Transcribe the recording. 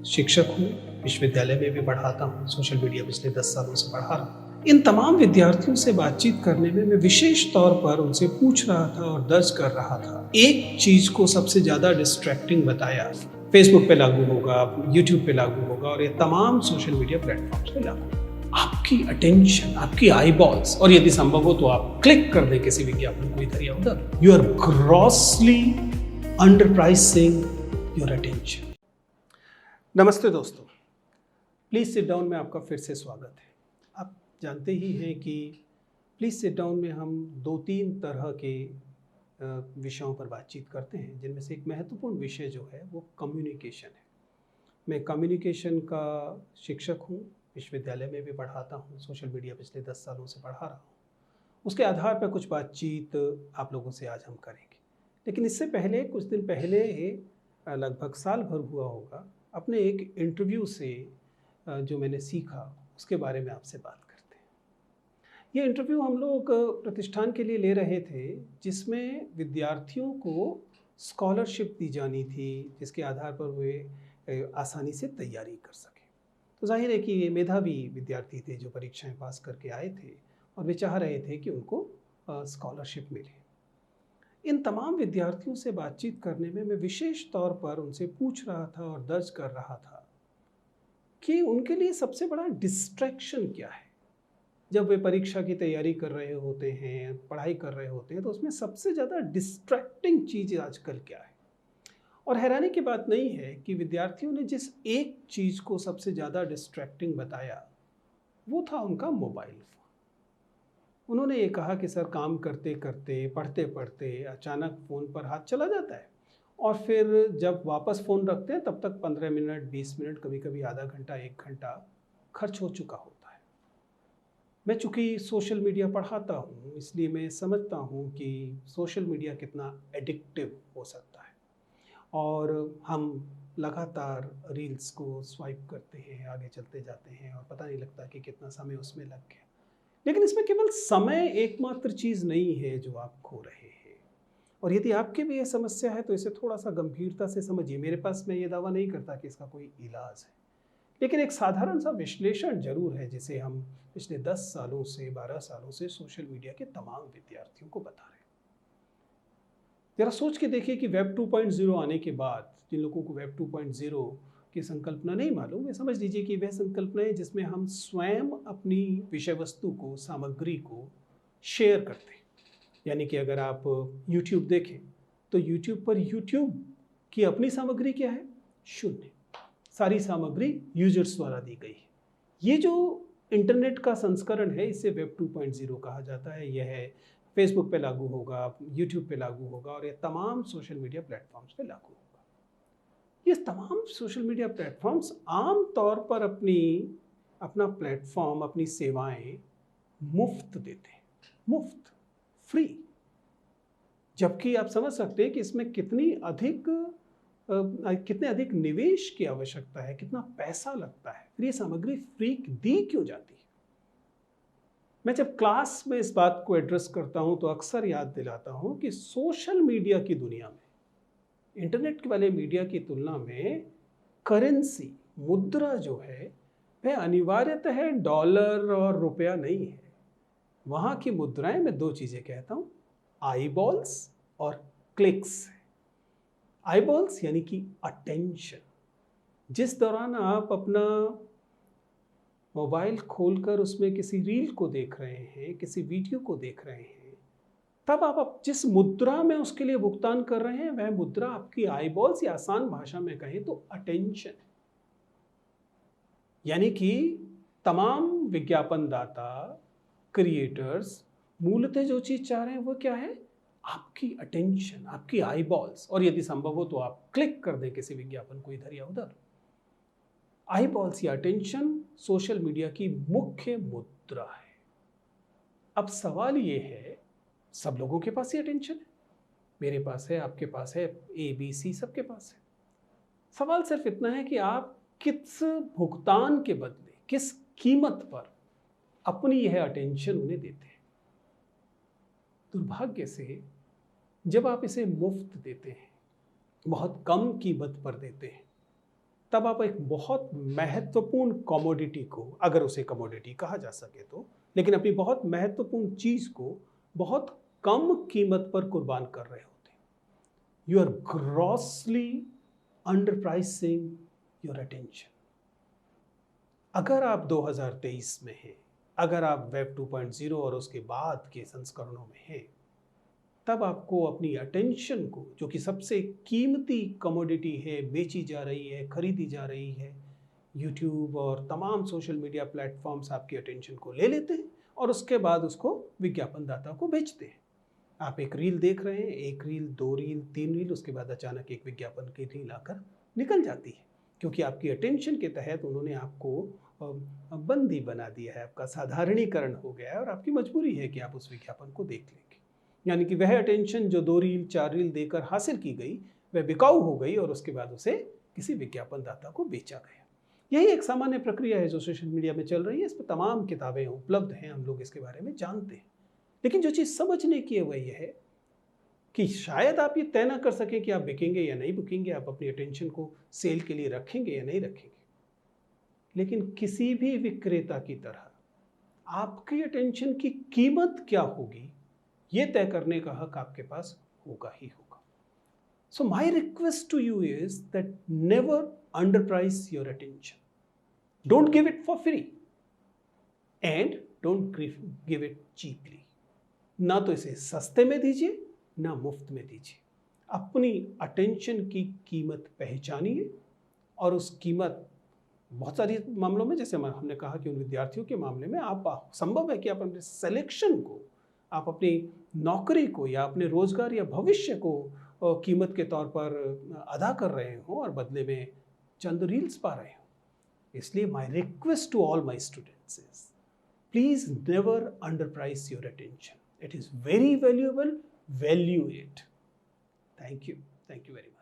शिक्षक हूँ, विश्वविद्यालय में भी पढ़ाता हूँ, सोशल मीडिया पिछले 10 सालों से पढ़ा रहा हूँ। इन तमाम विद्यार्थियों से बातचीत करने में मैं विशेष तौर पर उनसे पूछ रहा था और दर्ज कर रहा था। एक चीज़ को सबसे ज़्यादा डिस्ट्रैक्टिंग बताया, फेसबुक पे लागू होगा, यूट्यूब पे लागू होगा और ये तमाम सोशल मीडिया प्लेटफ़ॉर्म्स पे लागू होगा। आपकी अटेंशन, आपकी आईबॉल्स और यदि संभव हो तो आप क्लिक कर दें किसी विज्ञापन को इधर या उधर। You are grossly underpricing your attention. नमस्ते दोस्तों, प्लीज़ सिट डाउन में आपका फिर से स्वागत है। आप जानते ही हैं कि प्लीज़ सिट डाउन में हम 2-3 तरह के विषयों पर बातचीत करते हैं, जिनमें से एक महत्वपूर्ण विषय जो है वो कम्युनिकेशन है। मैं कम्युनिकेशन का शिक्षक हूँ, विश्वविद्यालय में भी पढ़ाता हूँ, सोशल मीडिया पिछले 10 सालों से पढ़ा रहा हूँ। उसके आधार पर कुछ बातचीत आप लोगों से आज हम करेंगे। लेकिन इससे पहले कुछ दिन पहले लगभग साल भर हुआ होगा, अपने एक इंटरव्यू से जो मैंने सीखा उसके बारे में आपसे बात करते हैं। ये इंटरव्यू हम लोग प्रतिष्ठान के लिए ले रहे थे, जिसमें विद्यार्थियों को स्कॉलरशिप दी जानी थी, जिसके आधार पर वे आसानी से तैयारी कर सकें। तो जाहिर है कि ये मेधावी विद्यार्थी थे जो परीक्षाएं पास करके आए थे और वे चाह रहे थे कि उनको स्कॉलरशिप मिले। इन तमाम विद्यार्थियों से बातचीत करने में मैं विशेष तौर पर उनसे पूछ रहा था और दर्ज कर रहा था कि उनके लिए सबसे बड़ा डिस्ट्रैक्शन क्या है। जब वे परीक्षा की तैयारी कर रहे होते हैं, पढ़ाई कर रहे होते हैं, तो उसमें सबसे ज़्यादा डिस्ट्रैक्टिंग चीज़ आजकल क्या है। और हैरानी की बात नहीं है कि विद्यार्थियों ने जिस एक चीज़ को सबसे ज़्यादा डिस्ट्रैक्टिंग बताया, वो था उनका मोबाइल फ़ोन। उन्होंने ये कहा कि सर, काम करते करते, पढ़ते पढ़ते अचानक फ़ोन पर हाथ चला जाता है और फिर जब वापस फ़ोन रखते हैं तब तक 15 मिनट, 20 मिनट, कभी-कभी आधा घंटा, 1 घंटा खर्च हो चुका होता है। मैं चूँकि सोशल मीडिया पढ़ाता हूँ, इसलिए मैं समझता हूँ कि सोशल मीडिया कितना एडिक्टिव हो सकता है और हम लगातार रील्स को स्वाइप करते हैं, आगे चलते जाते हैं और पता नहीं लगता कि कितना समय उसमें लग गया। लेकिन इसमें केवल समय एकमात्र चीज़ नहीं है जो आप खो रहे हैं। और यदि आपकी भी ये समस्या है तो इसे थोड़ा-सा गंभीरता से समझिए। मेरे पास मैं ये दावा नहीं करता कि इसका कोई इलाज है। लेकिन एक साधारण-सा विश्लेषण ज़रूर है जिसे हम पिछले 10 सालों से, 12 सालों से सोशल मीडिया के तमाम विद्यार्थियों को बता रहे हैं। ज़रा सोच के देखिए कि वेब 2.0 आने के बाद जिन लोगों को वेब 2.0 की संकल्पना नहीं मालूम, वे समझ लीजिए कि वह संकल्पना है जिसमें हम स्वयं अपनी विषय वस्तु को, सामग्री को शेयर करते हैं। यानी कि अगर आप यूट्यूब देखें, तो यूट्यूब पर यूट्यूब की अपनी सामग्री क्या है? शून्य। सारी सामग्री यूज़र्स द्वारा दी गई है। ये जो इंटरनेट का संस्करण है, इसे वेब 2.0 कहा जाता है। यह फेसबुक पे लागू होगा, यूट्यूब पे लागू होगा और ये तमाम सोशल मीडिया प्लेटफ़ॉर्म्स पे लागू होगा। ये तमाम सोशल मीडिया प्लेटफ़ॉर्म्स आम तौर पर अपना प्लेटफ़ॉर्म, अपनी सेवाएँ मुफ़्त देते हैं। मुफ़्त, फ्री। जबकि आप समझ सकते हैं कि इसमें कितने अधिक निवेश की आवश्यकता है, कितना पैसा लगता है। फिर ये सामग्री फ्री दी क्यों जाती है? मैं जब क्लास में इस बात को एड्रेस करता हूं तो अक्सर याद दिलाता हूं कि सोशल मीडिया की दुनिया में, इंटरनेट वाले मीडिया की तुलना में करेंसी, मुद्रा जो है, वह अनिवार्यतः डॉलर और रुपया नहीं है। वहां की मुद्राएं, मैं 2 चीजें कहता हूं, आईबॉल्स और क्लिक्स। आईबॉल्स यानी कि अटेंशन। जिस दौरान आप अपना मोबाइल खोलकर उसमें किसी रील को देख रहे हैं, किसी वीडियो को देख रहे हैं, तब आप जिस मुद्रा में उसके लिए भुगतान कर रहे हैं, वह मुद्रा आपकी आईबॉल्स, या आसान भाषा में कहें तो अटेंशन। यानी कि तमाम विज्ञापन दाता, क्रिएटर्स मूलतः जो चीज चाह रहे हैं वो क्या है? आपकी अटेंशन, आपकी आईबॉल्स। और यदि संभव हो तो आप क्लिक कर दें किसी विज्ञापन को इधर या उधर। आईबॉल्स या अटेंशन सोशल मीडिया की मुख्य मुद्रा है। अब सवाल ये है, सब लोगों के पास ही अटेंशन है। मेरे पास है, आपके पास है, ए बी सी सबके पास है। सवाल सिर्फ इतना है कि आप किस भुगतान के बदले, किस कीमत पर अपनी यह अटेंशन उन्हें देते हैं। दुर्भाग्य से जब आप इसे मुफ्त देते हैं, बहुत कम कीमत पर देते हैं, तब आप एक बहुत महत्वपूर्ण कमोडिटी को, अगर उसे कमोडिटी कहा जा सके तो, लेकिन अपनी बहुत महत्वपूर्ण चीज को बहुत कम कीमत पर कुर्बान कर रहे होते हैं। You are grossly underpricing your attention. अगर आप 2023 में हैं, अगर आप वेब 2.0 और उसके बाद के संस्करणों में हैं, तब आपको अपनी अटेंशन को, जो कि सबसे कीमती कमोडिटी है, बेची जा रही है, खरीदी जा रही है, यूट्यूब और तमाम सोशल मीडिया प्लेटफॉर्म्स आपकी अटेंशन को ले लेते हैं और उसके बाद उसको विज्ञापनदाता को बेचते हैं। आप एक रील देख रहे हैं, एक रील, 2 रील, 3 रील, उसके बाद अचानक एक विज्ञापन की रील आकर निकल जाती है, क्योंकि आपकी अटेंशन के तहत उन्होंने आपको बंदी बना दिया है, आपका साधारणीकरण हो गया है और आपकी मजबूरी है कि आप उस विज्ञापन को देख लेंगे। यानी कि वह अटेंशन जो 2 रील 4 रील देकर हासिल की गई, वह बिकाऊ हो गई और उसके बाद उसे किसी विज्ञापनदाता को बेचा गया। यही एक सामान्य प्रक्रिया है जो सोशल मीडिया में चल रही है। इस पर तमाम किताबें उपलब्ध हैं, हम लोग इसके बारे में जानते हैं। लेकिन जो चीज़ समझने की है वह यह है कि शायद आप ये तय ना कर सकें कि आप बिकेंगे या नहीं बिकेंगे, आप अपनी अटेंशन को सेल के लिए रखेंगे या नहीं रखेंगे, लेकिन किसी भी विक्रेता की तरह आपकी अटेंशन की कीमत क्या होगी, ये तय करने का हक आपके पास होगा ही होगा। So my request to you is that never underprice your attention. Don't give it for free and don't give it cheaply. ना तो इसे सस्ते में दीजिए, ना मुफ्त में दीजिए। अपनी अटेंशन की कीमत पहचानिए और उस कीमत, बहुत सारी मामलों में, जैसे हमने कहा कि उन विद्यार्थियों के मामले में आप, संभव है कि आप अपने सिलेक्शन को, आप अपनी नौकरी को या अपने रोजगार या भविष्य को कीमत के तौर पर अदा कर रहे हो और बदले में चंद रील्स पा रहे हो। इसलिए my request to all my students is please never underprice your attention. It is very valuable, value it. Thank you very much.